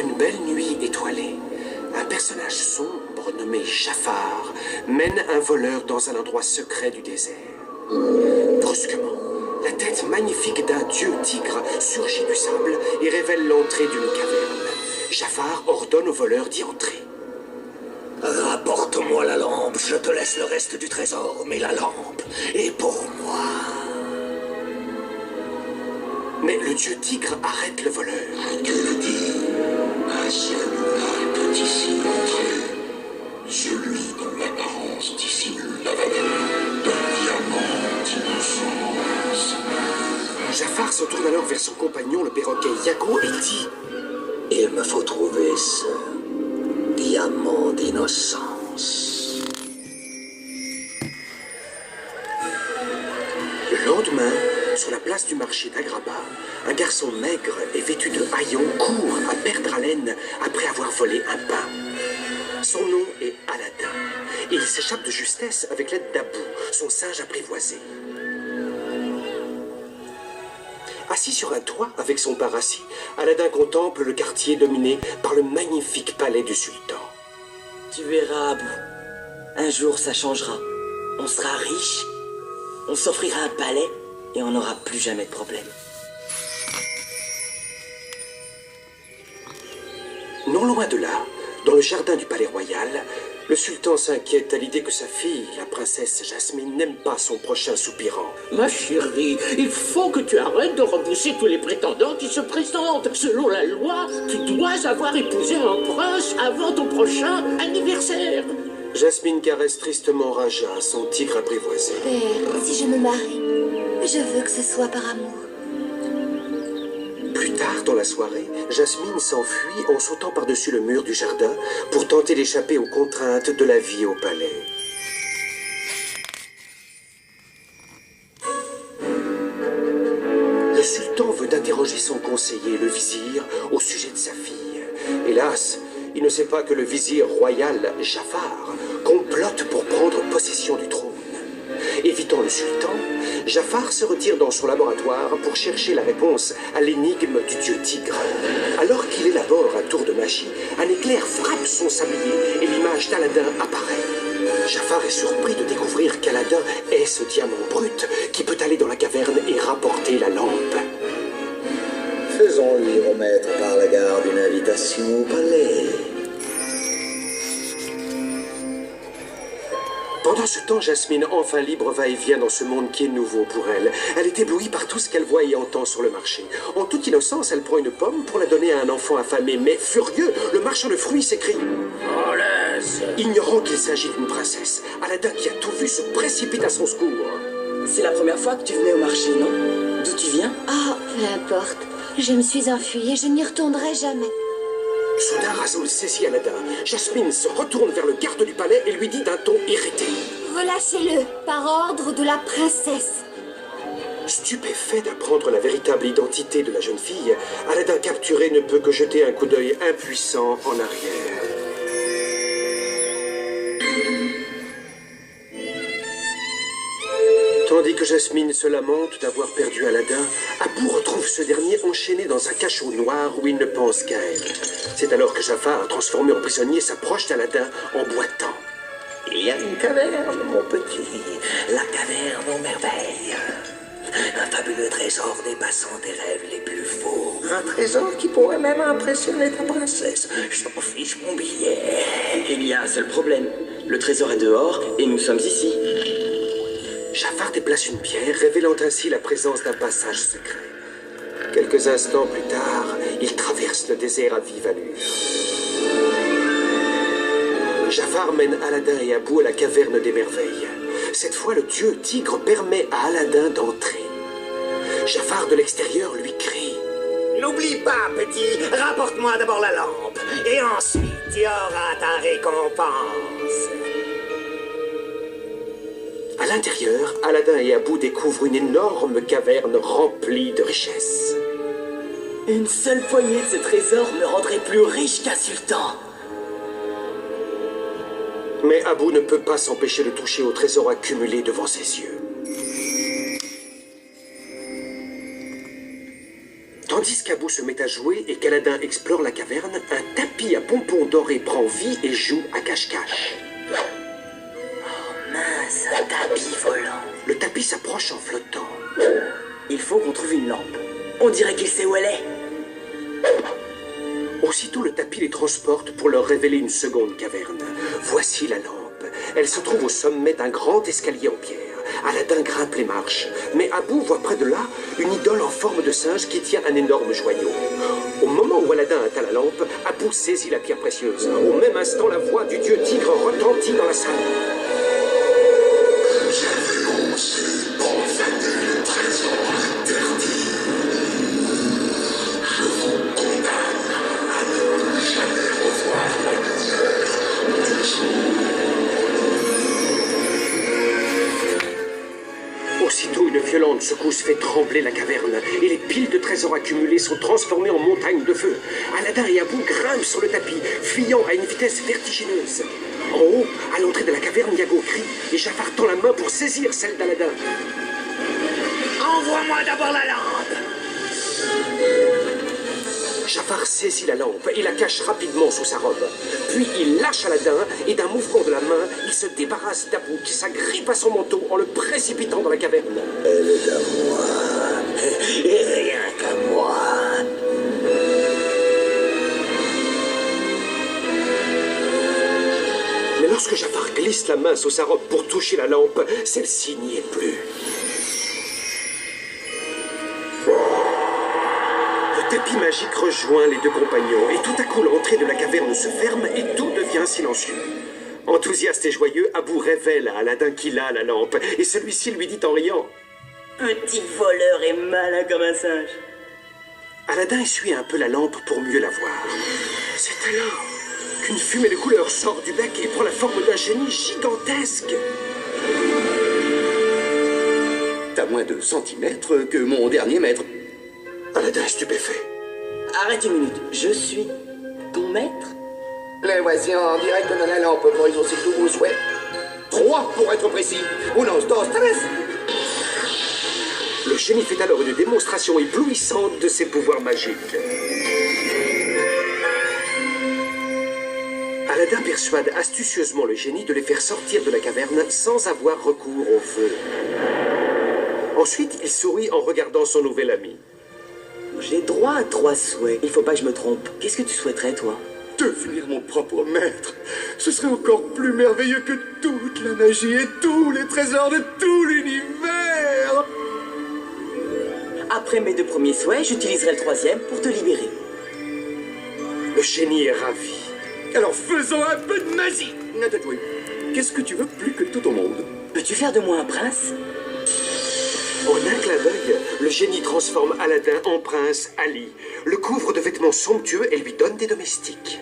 une belle nuit étoilée, un personnage sombre nommé Jafar mène un voleur dans un endroit secret du désert. Brusquement, la tête magnifique d'un dieu tigre surgit du sable et révèle l'entrée d'une caverne. Jafar ordonne au voleur d'y entrer. Rapporte-moi la lampe, je te laisse le reste du trésor, mais la lampe est pour moi. Mais le dieu tigre arrête le voleur. Je te le dis, un seul humain peut ici entrer. Celui dont l'apparence dissimule la valeur d'un diamant d'innocence. Jafar se tourne alors vers son compagnon, le perroquet Yago, et dit: Il me faut trouver ce diamant d'innocence. Le lendemain, sur la place du marché d'Agraba, un garçon maigre et vêtu de haillons court à perdre haleine après avoir volé un pain. Son nom est Aladdin, et il s'échappe de justesse avec l'aide d'Abou, son singe apprivoisé. Assis sur un toit avec son parassis, Aladdin contemple le quartier dominé par le magnifique palais du sultan. Tu verras, Abou. Un jour, ça changera. On sera riche, on s'offrira un palais et on n'aura plus jamais de problème. Non loin de là, dans le jardin du palais royal, le sultan s'inquiète à l'idée que sa fille, la princesse Jasmine, n'aime pas son prochain soupirant. Ma chérie, il faut que tu arrêtes de repousser tous les prétendants qui se présentent. Selon la loi, tu dois avoir épousé un prince avant ton prochain anniversaire. Jasmine caresse tristement Raja, son tigre apprivoisé. Père, si je me marie, je veux que ce soit par amour. Plus tard dans la soirée, Jasmine s'enfuit en sautant par-dessus le mur du jardin pour tenter d'échapper aux contraintes de la vie au palais. Le sultan veut interroger son conseiller, le vizir, au sujet de sa fille. Hélas, il ne sait pas que le vizir royal, Jafar, complote pour prendre possession du trône. Évitant le sultan, Jafar se retire dans son laboratoire pour chercher la réponse à l'énigme du dieu tigre. Alors qu'il élabore un tour de magie, un éclair frappe son sablier et l'image d'Aladin apparaît. Jafar est surpris de découvrir qu'Aladin est ce diamant brut qui peut aller dans la caverne et rapporter la lampe. Faisons-lui remettre par la garde une invitation au palais. Pendant ce temps, Jasmine, enfin libre, va et vient dans ce monde qui est nouveau pour elle. Elle est éblouie par tout ce qu'elle voit et entend sur le marché. En toute innocence, elle prend une pomme pour la donner à un enfant affamé. Mais furieux, le marchand de fruits s'écrie: Oh laisse! Ignorant qu'il s'agit d'une princesse, Aladdin, qui a tout vu, se précipite à son secours. C'est la première fois que tu venais au marché, non? D'où tu viens? Ah, peu importe. Je me suis enfuie et je n'y retournerai jamais. Soudain, Rasoul saisit Aladdin. Jasmine se retourne vers le garde du palais et lui dit d'un ton irrité: Relâchez-le, par ordre de la princesse. Stupéfait d'apprendre la véritable identité de la jeune fille, Aladdin capturé ne peut que jeter un coup d'œil impuissant en arrière. Tandis que Jasmine se lamente d'avoir perdu Aladdin, Abou retrouve ce dernier enchaîné dans un cachot noir où il ne pense qu'à elle. C'est alors que Jafar, transformé en prisonnier, s'approche d'Aladdin en boitant. Il y a une caverne, mon petit. La caverne aux merveilles. Un fabuleux trésor dépassant tes rêves les plus faux. Un trésor qui pourrait même impressionner ta princesse. J'en fiche mon billet. Il y a un seul problème. Le trésor est dehors et nous sommes ici. Jafar déplace une pierre, révélant ainsi la présence d'un passage secret. Quelques instants plus tard, il traverse le désert à vive allure. Jafar mène Aladdin et Abou à la caverne des merveilles. Cette fois, le dieu tigre permet à Aladdin d'entrer. Jafar, de l'extérieur, lui crie: N'oublie pas, petit, rapporte-moi d'abord la lampe. Et ensuite, tu auras ta récompense. À l'intérieur, Aladdin et Abou découvrent une énorme caverne remplie de richesses. Une seule poignée de ce trésor me rendrait plus riche qu'un sultan. Mais Abou ne peut pas s'empêcher de toucher au trésor accumulé devant ses yeux. Tandis qu'Abou se met à jouer et qu'Aladin explore la caverne, un tapis à pompons dorés prend vie et joue à cache-cache. Mince, un tapis volant. Le tapis s'approche en flottant. Il faut qu'on trouve une lampe. On dirait qu'il sait où elle est. Aussitôt, le tapis les transporte pour leur révéler une seconde caverne. Voici la lampe. Elle se trouve au sommet d'un grand escalier en pierre. Aladin grimpe les marches, mais Abou voit près de là une idole en forme de singe qui tient un énorme joyau. Au moment où Aladin atteint la lampe, Abou saisit la pierre précieuse. Au même instant, la voix du dieu tigre retentit dans la salle. Vous avez osé profaner le trésor interdit. Je vous condamne à ne plus jamais revoir la lumière du jour. Aussitôt, une violente secousse fait trembler la caverne et les piles de trésors accumulés sont transformées en montagnes de feu. Aladin et Abou grimpent sur le tapis, fuyant à une vitesse vertigineuse. En haut, à l'entrée de la caverne, Yago crie et Jafar tend la main pour saisir celle d'Aladin. Envoie-moi d'abord la lampe. Jafar saisit la lampe et la cache rapidement sous sa robe. Puis il lâche Aladin et d'un mouvement de la main, il se débarrasse d'Abou qui s'agrippe à son manteau en le précipitant dans la caverne. Elle est à moi. Et rien qu'à moi. Mais lorsque Jafar glisse la main sous sa robe pour toucher la lampe, celle-ci n'y est plus. Le tapis magique rejoint les deux compagnons et tout à coup l'entrée de la caverne se ferme et tout devient silencieux. Enthousiaste et joyeux, Abou révèle à Aladin qu'il a la lampe et celui-ci lui dit en riant: Petit voleur et malin comme un singe. Aladin essuie un peu la lampe pour mieux la voir. C'est alors qu'une fumée de couleur sort du bec et prend la forme d'un génie gigantesque. T'as moins de centimètres que mon dernier maître. Aladin est stupéfait. Arrête une minute, je suis ton maître? Les voici en direct de la lampe pour exaucer tous vos souhaits. 3 pour être précis. Unos, dos, tres. Le génie fait alors une démonstration éblouissante de ses pouvoirs magiques. Aladin persuade astucieusement le génie de les faire sortir de la caverne sans avoir recours au feu. Ensuite, il sourit en regardant son nouvel ami. J'ai droit à 3 souhaits. Il faut pas que je me trompe. Qu'est-ce que tu souhaiterais, toi? Devenir mon propre maître. Ce serait encore plus merveilleux que toute la magie et tous les trésors de tout l'univers. Après mes 2 premiers souhaits, j'utiliserai le 3e pour te libérer. Le génie est ravi. Alors faisons un peu de magie. Natatoué, qu'est-ce que tu veux plus que tout au monde? Peux-tu faire de moi un prince? En un clin d'œil, le génie transforme Aladin en prince Ali, le couvre de vêtements somptueux et lui donne des domestiques.